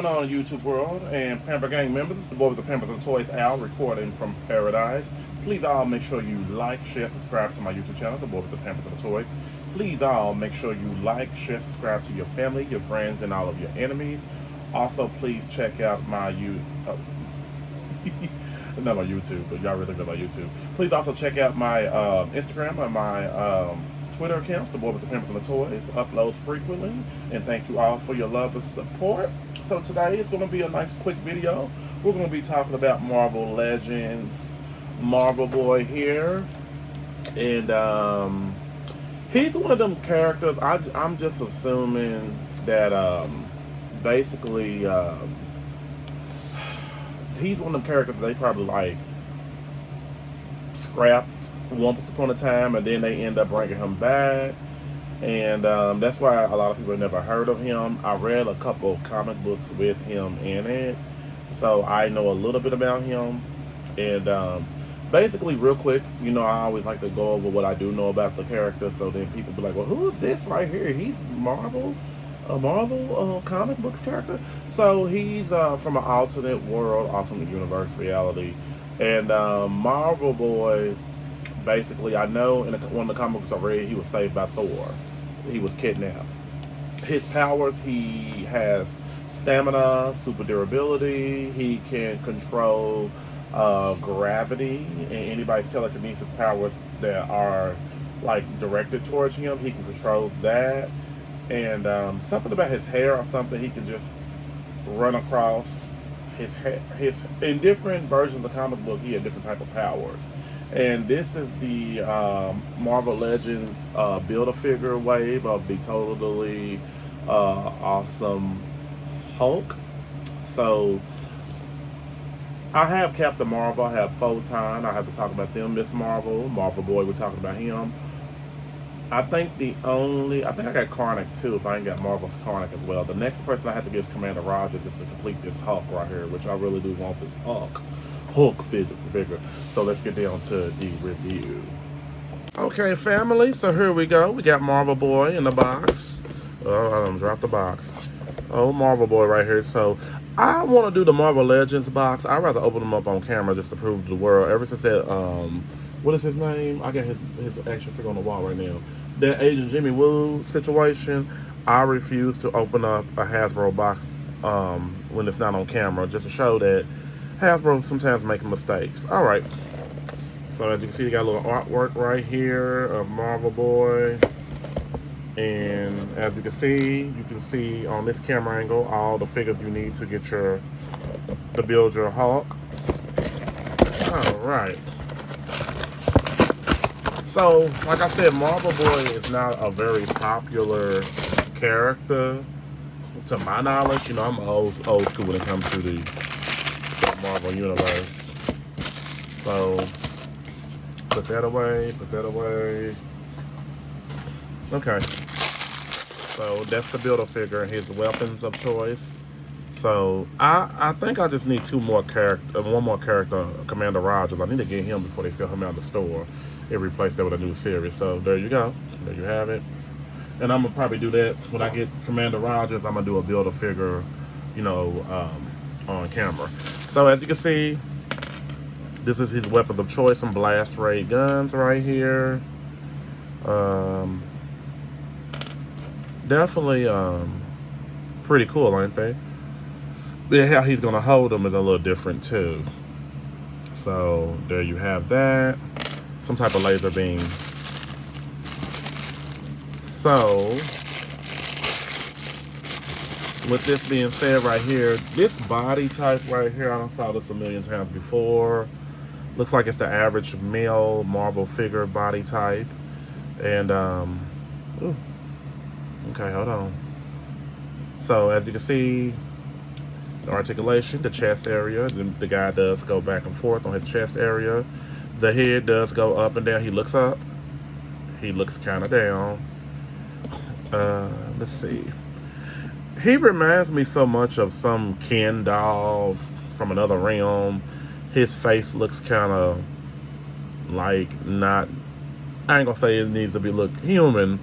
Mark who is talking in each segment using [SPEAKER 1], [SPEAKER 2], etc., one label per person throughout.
[SPEAKER 1] going on, YouTube world and Pamper Gang members? It's the boy with the Pampers and Toys, Al, recording from paradise. Please all make sure you like, share, subscribe to my YouTube channel, the boy with the Pampers and Toys. Please all make sure you like, share, subscribe to your family, your friends, and all of your enemies. Also, please check out my not my YouTube, but y'all really know my YouTube. Please also check out my Instagram and my Twitter accounts, the boy with the Pampers and the Toys, uploads frequently, and thank you all for your love and support. So today is going to be a nice quick video. We're going to be talking about Marvel Legends, Marvel Boy here, and he's one of them characters. I'm just assuming that basically he's one of them characters they probably like scrapped once upon a time, and then they end up bringing him back, and that's why a lot of people have never heard of him. I read a couple comic books with him in it, so I know a little bit about him. And basically, real quick, you know, I always like to go over what I do know about the character, so then people be like, well, who is this right here? He's Marvel, a Marvel comic books character. So he's from an alternate world, alternate universe reality, and Marvel Boy. Basically, I know in one of the comic books I read, he was saved by Thor. He was kidnapped. His powers, he has stamina, super durability. He can control gravity and anybody's telekinesis powers that are like directed towards him. He can control that. And something about his hair or something, he can just run across his hair. In different versions of the comic book, he had different type of powers. And this is the Marvel Legends Build-A-Figure wave of the totally awesome Hulk. So I have Captain Marvel, I have Photon, I have to talk about them, Miss Marvel, Marvel Boy, we're talking about him. I think I got Karnak too, if I ain't got Marvel's Karnak as well. The next person I have to get is Commander Rogers just to complete this Hulk right here, which I really do want this Hulk figure. So let's get down to the review. Okay, family, so here we go. We got Marvel Boy in the box. Oh, I done dropped the box. Oh, Marvel Boy right here. So I want to do the Marvel Legends box. I'd rather open them up on camera just to prove to the world. Ever since that, what is his name? I got his action figure on the wall right now. That Agent Jimmy Woo situation, I refuse to open up a Hasbro box when it's not on camera, just to show that Hasbro sometimes making mistakes. All right. So as you can see, you got a little artwork right here of Marvel Boy. And as you can see on this camera angle, all the figures you need to get to build your Hulk. All right. So, like I said, Marvel Boy is not a very popular character, to my knowledge. You know, I'm old school when it comes to the Marvel universe. So, put that away. Okay. So, that's the Build-A-Figure and his weapons of choice. So, I think I just need one more character, Commander Rogers. I need to get him before they sell him out of the store and replace that with a new series. So, there you go. There you have it. And I'm going to probably do that when I get Commander Rogers. I'm going to do a Build-A-Figure, you know, on camera. So, as you can see, this is his weapons of choice. Some blast ray guns right here. Definitely pretty cool, aren't they? But how he's going to hold them is a little different too. So there you have that. Some type of laser beam. So with this being said right here, this body type right here, I saw this a million times before. Looks like it's the average male Marvel figure body type. And ooh. Okay, hold on. So as you can see, the articulation, the chest area, the guy does go back and forth on his chest area. The head does go up and down. He looks up. He looks kind of down. Let's see. He reminds me so much of some Ken doll from another realm. His face looks kind of like not, I ain't gonna say it needs to be look human,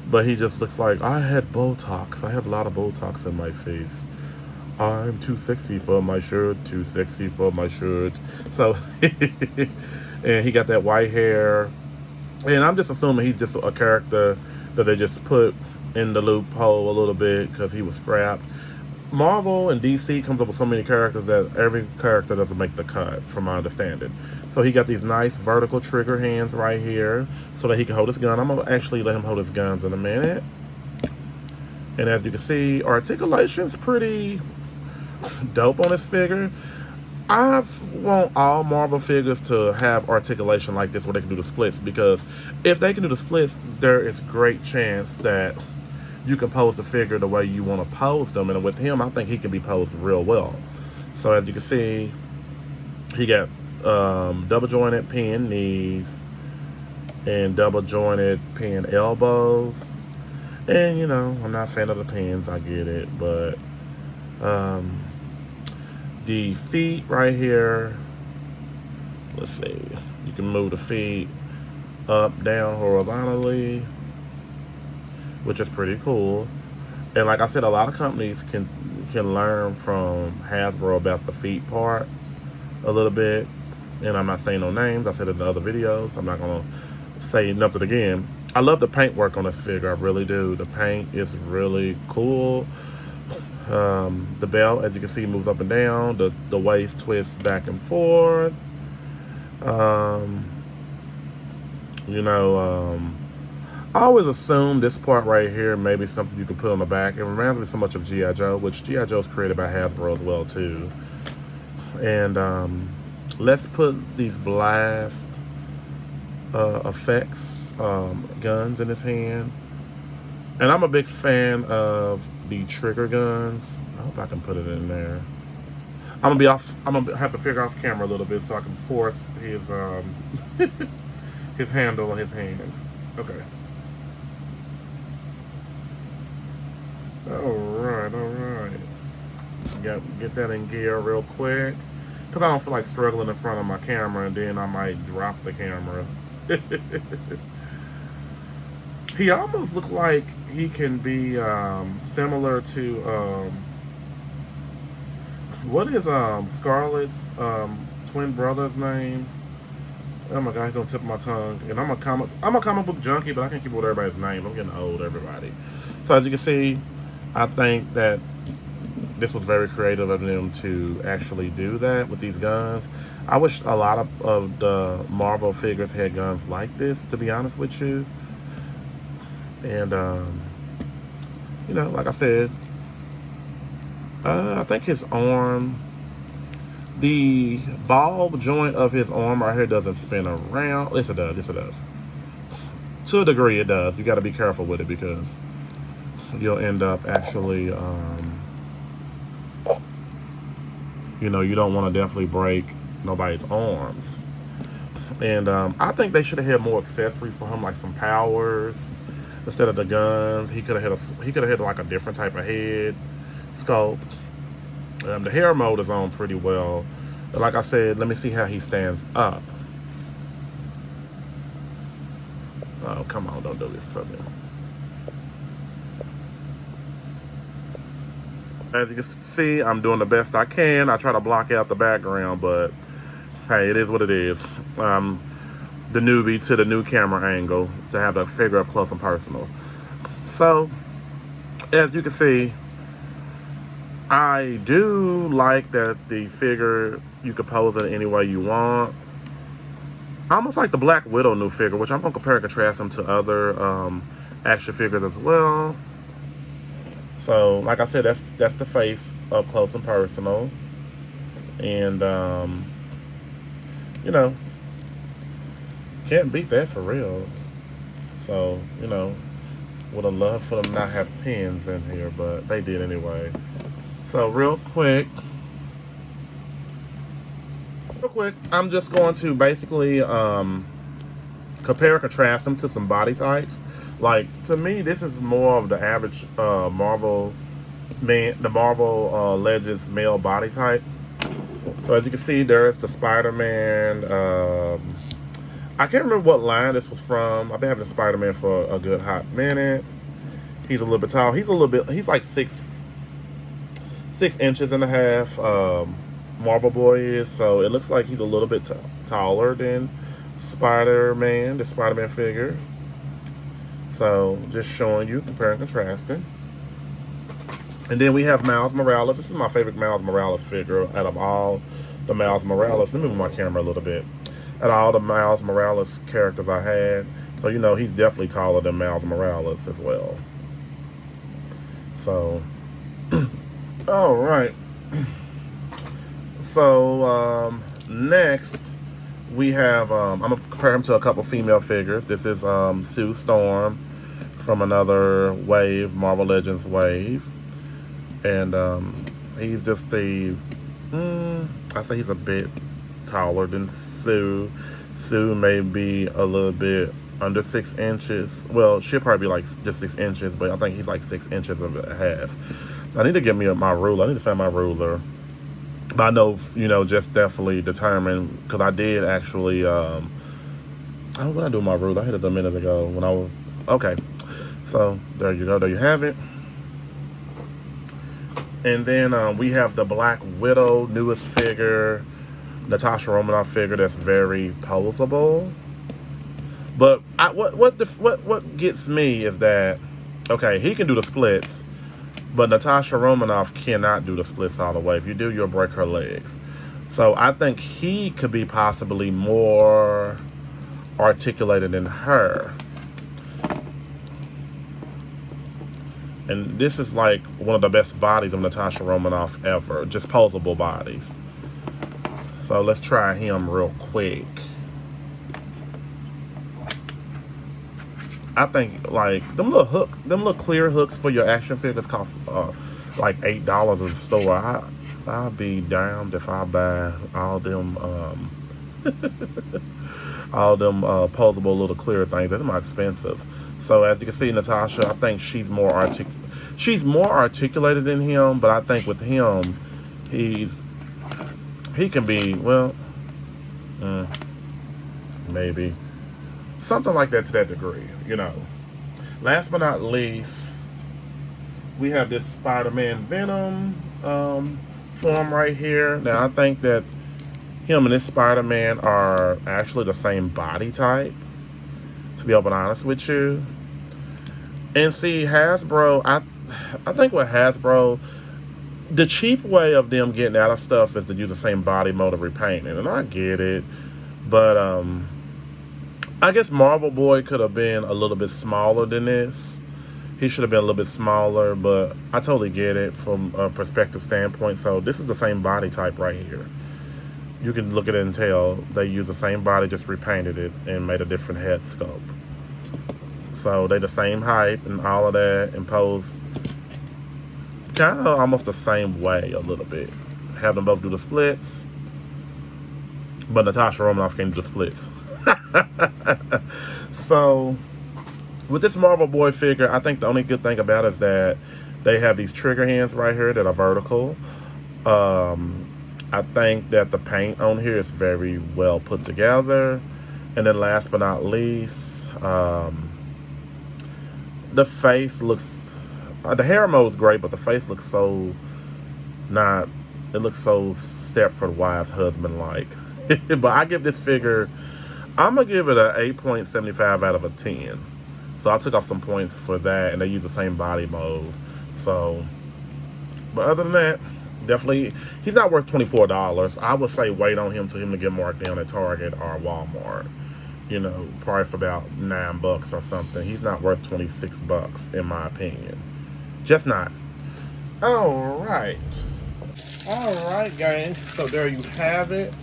[SPEAKER 1] but he just looks like, I had Botox. I have a lot of Botox in my face. I'm too sexy for my shirt, too sexy for my shirt. So, and he got that white hair. And I'm just assuming he's just a character that they just put in the loophole a little bit because he was scrapped. Marvel and DC comes up with so many characters that every character doesn't make the cut, from my understanding. So he got these nice vertical trigger hands right here so that he can hold his gun. I'm going to actually let him hold his guns in a minute. And as you can see, articulation's pretty dope on his figure. I want all Marvel figures to have articulation like this where they can do the splits, because if they can do the splits, there is great chance that you can pose the figure the way you want to pose them. And with him, I think he can be posed real well. So as you can see, he got double jointed pin knees and double jointed pin elbows. And you know, I'm not a fan of the pins, I get it, but the feet right here, let's see, you can move the feet up, down, horizontally, which is pretty cool. And like I said, a lot of companies can learn from Hasbro about the feet part a little bit. And I'm not saying no names, I said it in the other videos, I'm not gonna say nothing again. I love the paint work on this figure, I really do. The paint is really cool. The belt, as you can see, moves up and down. The waist twists back and forth. You know, I always assume this part right here may be something you can put on the back. It reminds me so much of G.I. Joe, which G.I. Joe is created by Hasbro as well too. And let's put these blast effects guns in his hand. And I'm a big fan of the trigger guns. I hope I can put it in there. I'm gonna have to figure out his camera a little bit so I can force his his handle on his hand. Okay. Alright. Get that in gear real quick. Because I don't feel like struggling in front of my camera and then I might drop the camera. He almost looked like he can be similar to what is Scarlett's twin brother's name? Oh my God, he's on the tip of my tongue. And I'm a comic book junkie, but I can't keep up with everybody's name. I'm getting old, everybody. So as you can see, I think that this was very creative of them to actually do that with these guns. I wish a lot of the Marvel figures had guns like this, to be honest with you. And you know, like I said, I think his arm, the ball joint of his arm right here doesn't spin around. Yes, it does. Yes, it does. To a degree, it does. You got to be careful with it because you'll end up actually, you know, you don't want to definitely break nobody's arms. And I think they should have had more accessories for him, like some powers instead of the guns. He could have had like a different type of head sculpt. The hair mode is on pretty well. But like I said, let me see how he stands up. Oh, come on, don't do this to me. As you can see, I'm doing the best I can. I try to block out the background, but hey, it is what it is. The newbie to the new camera angle to have the figure up close and personal. So, as you can see, I do like that the figure, you can pose it any way you want. Almost like the Black Widow new figure, which I'm going to compare and contrast them to other action figures as well. So, like I said, that's the face up close and personal. And, you know, can't beat that for real. So, you know, would have loved for them not have pins in here, but they did anyway. So, real quick, I'm just going to basically compare and contrast them to some body types. Like, to me, this is more of the average Marvel man, the Marvel Legends male body type. So as you can see, there's the Spider-Man. I can't remember what line this was from. I've been having Spider-Man for a good hot minute. He's a little bit tall. He's like 6'5", 6.5 inches. Marvel Boy is, so it looks like he's a little bit taller than Spider-Man, the Spider-Man figure. So just showing you, comparing, contrasting. And then we have Miles Morales. This is my favorite Miles Morales figure out of all the Miles Morales. Let me move my camera a little bit. Out of all the Miles Morales characters I had, so you know he's definitely taller than Miles Morales as well. So, all right. So next we have I'm gonna compare him to a couple female figures. This is Sue Storm from another wave, Marvel Legends wave, and he's just the I say he's a bit taller than Sue. Sue may be a little bit under 6 inches. Well, she'll probably be like just 6 inches, but I think he's like 6 inches and a half. I need to get me my ruler. I need to find my ruler. But I know, you know, just definitely determined, because I did actually, I don't know what I do with my ruler. I hit it a minute ago when I was, okay. So, there you go. There you have it. And then we have the Black Widow, newest figure, Natasha Romanoff figure that's very posable. But what gets me is that, okay, he can do the splits, but Natasha Romanoff cannot do the splits all the way. If you do, you'll break her legs. So I think he could be possibly more articulated than her. And this is like one of the best bodies of Natasha Romanoff ever. Just posable bodies. So let's try him real quick. I think like them little clear hooks for your action figures cost like $8 at the store. I'll be damned if I buy all them posable little clear things. They're more expensive. So as you can see, Natasha, I think she's more articulated than him, but I think with him, he can be, well, maybe something like that to that degree, you know. Last but not least, we have this Spider-Man Venom form right here. Now I think that him and this Spider-Man are actually the same body type, to be open honest with you. And see, Hasbro, I think with Hasbro, the cheap way of them getting out of stuff is to use the same body mode of repainting. And I get it, but I guess Marvel Boy could have been a little bit smaller than this. He should have been a little bit smaller, but I totally get it from a perspective standpoint. So this is the same body type right here. You can look at it and tell they used the same body, just repainted it and made a different head sculpt. So they the same height and all of that, and pose kind of almost the same way a little bit. Have them both do the splits, but Natasha Romanoff can't do the splits. So with this Marvel Boy figure, I think the only good thing about it is that they have these trigger hands right here that are vertical. I think that the paint on here is very well put together. And then last but not least, the face looks, the hair mode is great, but the face looks so not, it looks so Stepford Wives husband like. But I give this figure, I'm gonna give it a 8.75 out of a 10. So I took off some points for that, and they use the same body mode. So, but other than that, definitely, he's not worth $24. I would say wait on him to get marked down at Target or Walmart. You know, probably for about $9 or something. He's not worth $26 in my opinion. Just not. All right, gang. So there you have it.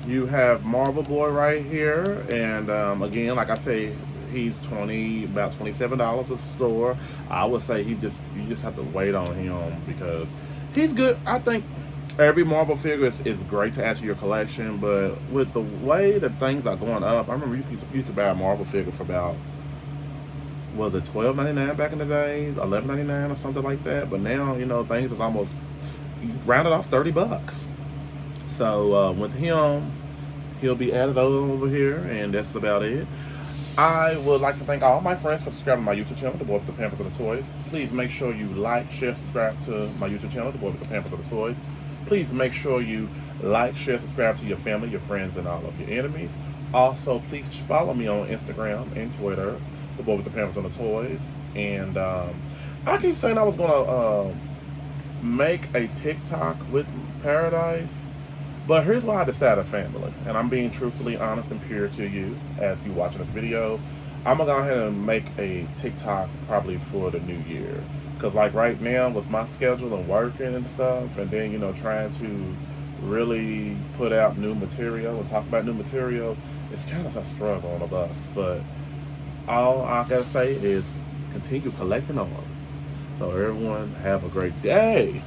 [SPEAKER 1] You have Marvel Boy right here, and again, like I say, he's about $27 at the store. I would say you just have to wait on him because he's good. I think every Marvel figure is great to add to your collection, but with the way that things are going up, I remember you could buy a Marvel figure for about, was it $12.99 back in the day, $11.99 or something like that. But now, you know, things is almost rounded off $30. So with him, he'll be added over here, and that's about it. I would like to thank all my friends for subscribing to my YouTube channel, The Boy with the Pampers and the Toys. Please make sure you like, share, subscribe to my YouTube channel, The Boy with the Pampers and the Toys. Please make sure you like, share, subscribe to your family, your friends, and all of your enemies. Also, please follow me on Instagram and Twitter, The Boy with the Pampers and the Toys. And I keep saying I was going to make a TikTok with Paradise. But here's why I decided family, and I'm being truthfully honest and pure to you as you watching this video. I'm gonna go ahead and make a TikTok probably for the new year. Cause like right now with my schedule and working and stuff, and then trying to really put out new material and talk about new material, it's kind of a struggle on a bus. But all I gotta say is continue collecting on. So everyone have a great day.